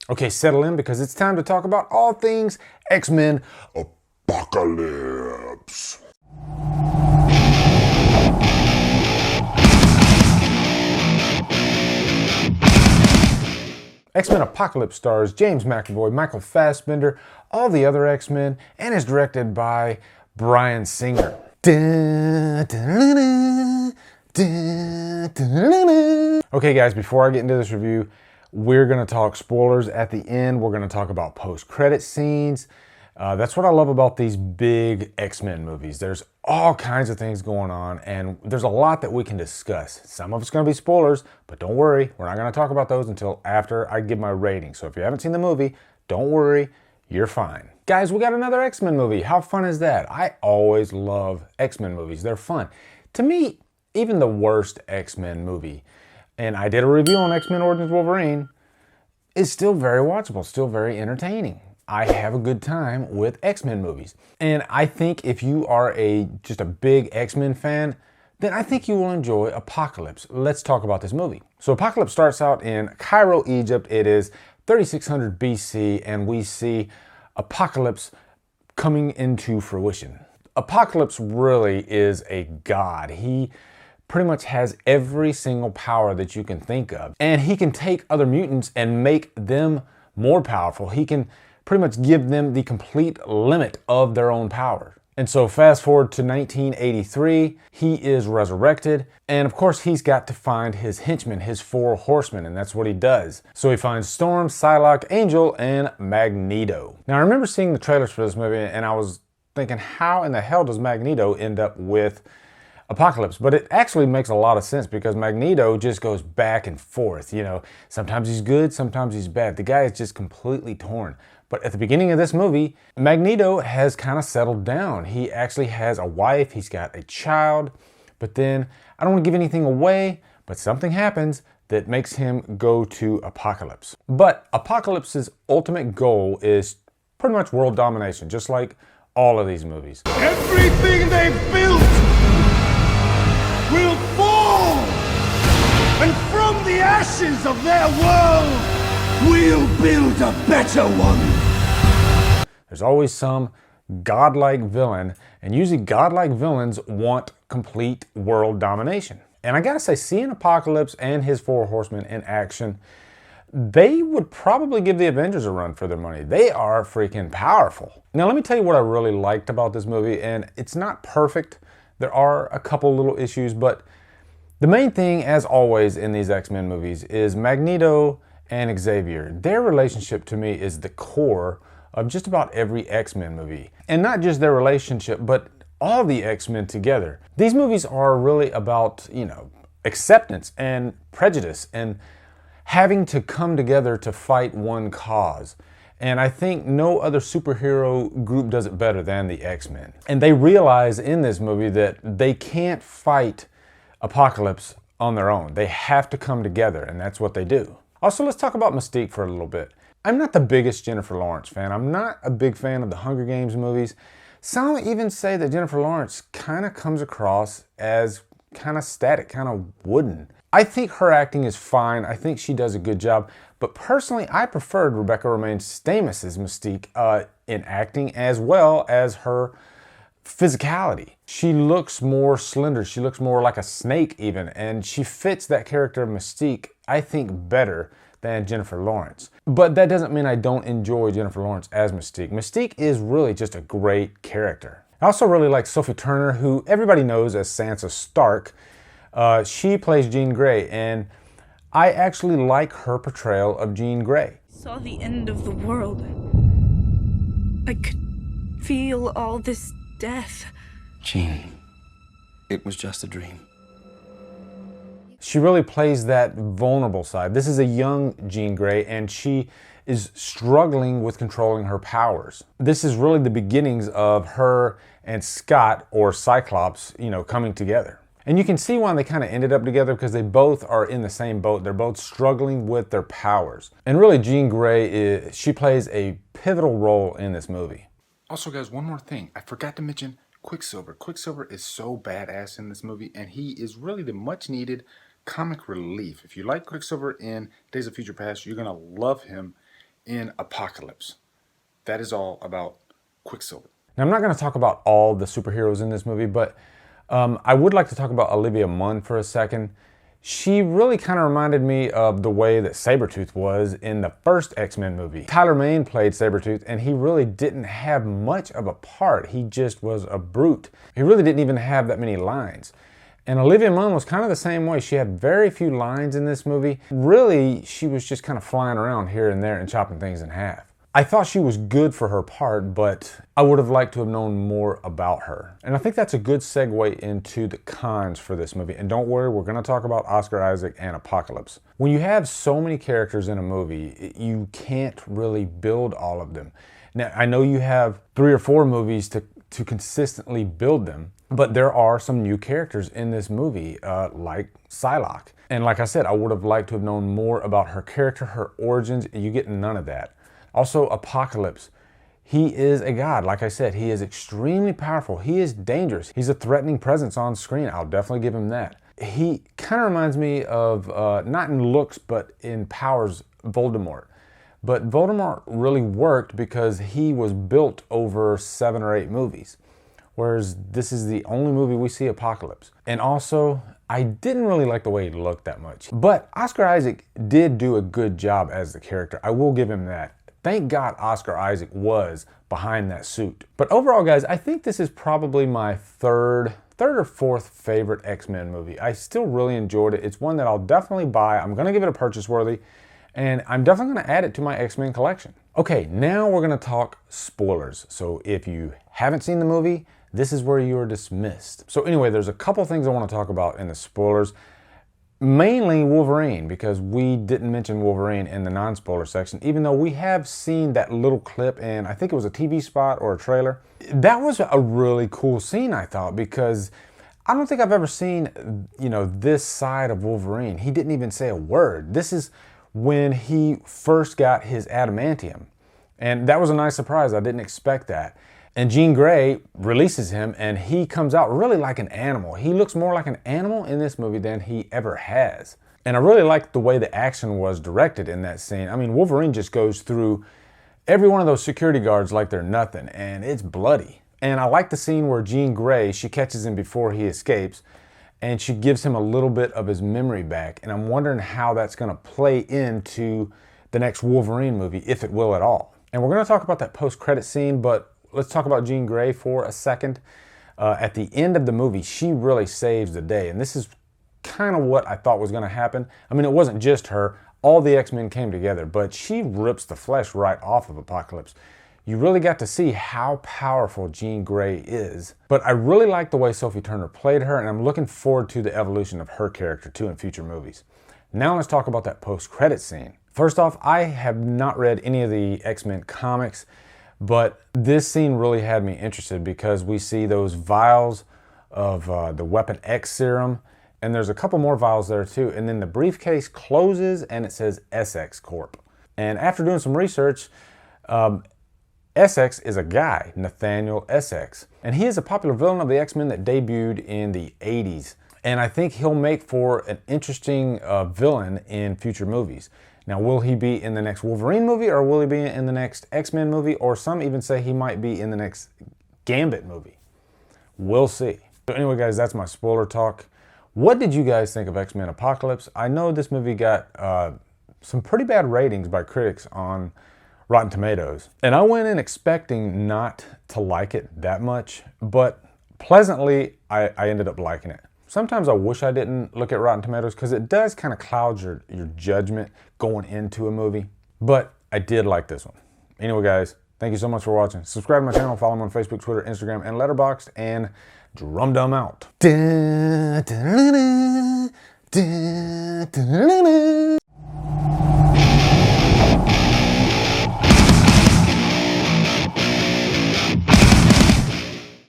Okay, settle in because it's time to talk about all things X-Men Apocalypse. X-Men Apocalypse stars James McAvoy, Michael Fassbender, all the other X-Men, and is directed by Bryan Singer. Okay guys, before I get into this review, we're going to talk spoilers at the end. We're going to talk about post-credit scenes. That's what I love about these big X-Men movies. There's all kinds of things going on, and there's a lot that we can discuss. Some of it's going to be spoilers, but don't worry, we're not going to talk about those until after I give my rating. So if you haven't seen the movie, don't worry, you're fine. Guys, we got another X-Men movie. How fun is that? I always love X-Men movies. They're fun. To me, even the worst X-Men movie, and I did a review on X-Men Origins Wolverine, is still very watchable, still very entertaining. I have a good time with X-Men movies. And I think if you are just a big X-Men fan, then I think you will enjoy Apocalypse. Let's talk about this movie. So Apocalypse starts out in Cairo, Egypt. It is 3600 BC, and we see Apocalypse coming into fruition. Apocalypse really is a god. He pretty much has every single power that you can think of. And he can take other mutants and make them more powerful. He can pretty much give them the complete limit of their own power. And so fast forward to 1983, he is resurrected, and of course he's got to find his henchmen, his 4 horsemen, and that's what he does. So he finds Storm, Psylocke, Angel, and Magneto. Now I remember seeing the trailers for this movie and I was thinking, how in the hell does Magneto end up with Apocalypse? But it actually makes a lot of sense because Magneto just goes back and forth. You know, sometimes he's good, sometimes he's bad. The guy is just completely torn. But at the beginning of this movie, Magneto has kind of settled down. He actually has a wife, he's got a child, but then, I don't want to give anything away, but something happens that makes him go to Apocalypse. But Apocalypse's ultimate goal is pretty much world domination, just like all of these movies. Everything they've built will fall! And from the ashes of their world, we'll build a better one! There's always some godlike villain, and usually godlike villains want complete world domination. And I gotta say, seeing Apocalypse and his 4 horsemen in action, they would probably give the Avengers a run for their money. They are freaking powerful. Now let me tell you what I really liked about this movie, and it's not perfect. There are a couple little issues, but the main thing, as always in these X-Men movies, is Magneto and Xavier. Their relationship to me is the core of just about every X-Men movie. And not just their relationship, but all the X-Men together. These movies are really about, you know, acceptance and prejudice and having to come together to fight one cause. And I think no other superhero group does it better than the X-Men. And they realize in this movie that they can't fight Apocalypse on their own. They have to come together, and that's what they do. Also, let's talk about Mystique for a little bit. I'm not the biggest Jennifer Lawrence fan. I'm not a big fan of the Hunger Games movies. Some even say that Jennifer Lawrence kind of comes across as kind of static, kind of wooden. I think her acting is fine. I think she does a good job. But personally, I preferred Rebecca Romijn Stamos' Mystique in acting as well as her physicality. She looks more slender. She looks more like a snake even. And she fits that character of Mystique, I think, better than Jennifer Lawrence. But that doesn't mean I don't enjoy Jennifer Lawrence as Mystique. Mystique is really just a great character. I also really like Sophie Turner, who everybody knows as Sansa Stark. She plays Jean Grey, and I actually like her portrayal of Jean Grey. Saw the end of the world. I could feel all this death. Jean, it was just a dream. She really plays that vulnerable side. This is a young Jean Grey, and she is struggling with controlling her powers. This is really the beginnings of her and Scott, or Cyclops, you know, coming together. And you can see why they kind of ended up together, because they both are in the same boat. They're both struggling with their powers. And really, Jean Grey, she plays a pivotal role in this movie. Also, guys, one more thing. I forgot to mention Quicksilver. Quicksilver is so badass in this movie, and he is really the much-needed comic relief. If you like Quicksilver in Days of Future Past, you're going to love him in Apocalypse. That is all about Quicksilver. Now, I'm not going to talk about all the superheroes in this movie, but I would like to talk about Olivia Munn for a second. She really kind of reminded me of the way that Sabretooth was in the first X-Men movie. Tyler Mane played Sabretooth, and he really didn't have much of a part. He just was a brute. He really didn't even have that many lines. And Olivia Munn was kind of the same way. She had very few lines in this movie. Really, she was just kind of flying around here and there and chopping things in half. I thought she was good for her part, but I would have liked to have known more about her. And I think that's a good segue into the cons for this movie. And don't worry, we're going to talk about Oscar Isaac and Apocalypse. When you have so many characters in a movie, you can't really build all of them. Now, I know you have 3 or 4 movies to consistently build them, but there are some new characters in this movie, like Psylocke. And like I said, I would have liked to have known more about her character, her origins. You get none of that. Also, Apocalypse. He is a god. Like I said, he is extremely powerful. He is dangerous. He's a threatening presence on screen. I'll definitely give him that. He kind of reminds me of, not in looks, but in powers, Voldemort. But Voldemort really worked because he was built over 7 or 8 movies. Whereas this is the only movie we see Apocalypse. And also, I didn't really like the way he looked that much. But Oscar Isaac did do a good job as the character. I will give him that. Thank God Oscar Isaac was behind that suit. But overall, guys, I think this is probably my third or fourth favorite X-Men movie. I still really enjoyed it. It's one that I'll definitely buy. I'm gonna give it a purchase worthy, and I'm definitely gonna add it to my X-Men collection. Okay, now we're gonna talk spoilers. So if you haven't seen the movie, this is where you are dismissed. So anyway, there's a couple things I wanna talk about in the spoilers. Mainly Wolverine, because we didn't mention Wolverine in the non-spoiler section, even though we have seen that little clip in, I think it was a TV spot or a trailer. That was a really cool scene, I thought, because I don't think I've ever seen, this side of Wolverine. He didn't even say a word. This is when he first got his adamantium. And that was a nice surprise. I didn't expect that. And Jean Grey releases him, and he comes out really like an animal. He looks more like an animal in this movie than he ever has. And I really liked the way the action was directed in that scene. I mean, Wolverine just goes through every one of those security guards like they're nothing, and it's bloody. And I like the scene where Jean Grey, she catches him before he escapes, and she gives him a little bit of his memory back. And I'm wondering how that's gonna play into the next Wolverine movie, if it will at all. And we're gonna talk about that post-credit scene, but let's talk about Jean Grey for a second. At the end of the movie, she really saves the day. And this is kind of what I thought was going to happen. I mean, it wasn't just her. All the X-Men came together, but she rips the flesh right off of Apocalypse. You really got to see how powerful Jean Grey is. But I really like the way Sophie Turner played her, and I'm looking forward to the evolution of her character too in future movies. Now let's talk about that post-credit scene. First off, I have not read any of the X-Men comics, but this scene really had me interested because we see those vials of the Weapon X serum, and there's a couple more vials there too. And then the briefcase closes and it says SX Corp. And after doing some research, SX is a guy, Nathaniel SX. And he is a popular villain of the X-Men that debuted in the 80s. And I think he'll make for an interesting villain in future movies. Now, will he be in the next Wolverine movie, or will he be in the next X-Men movie, or some even say he might be in the next Gambit movie? We'll see. So anyway, guys, that's my spoiler talk. What did you guys think of X-Men Apocalypse? I know this movie got some pretty bad ratings by critics on Rotten Tomatoes. And I went in expecting not to like it that much, but pleasantly, I ended up liking it. Sometimes I wish I didn't look at Rotten Tomatoes because it does kind of cloud your judgment going into a movie. But I did like this one. Anyway, guys, thank you so much for watching. Subscribe to my channel, follow me on Facebook, Twitter, Instagram, and Letterboxd, and Drumdum out.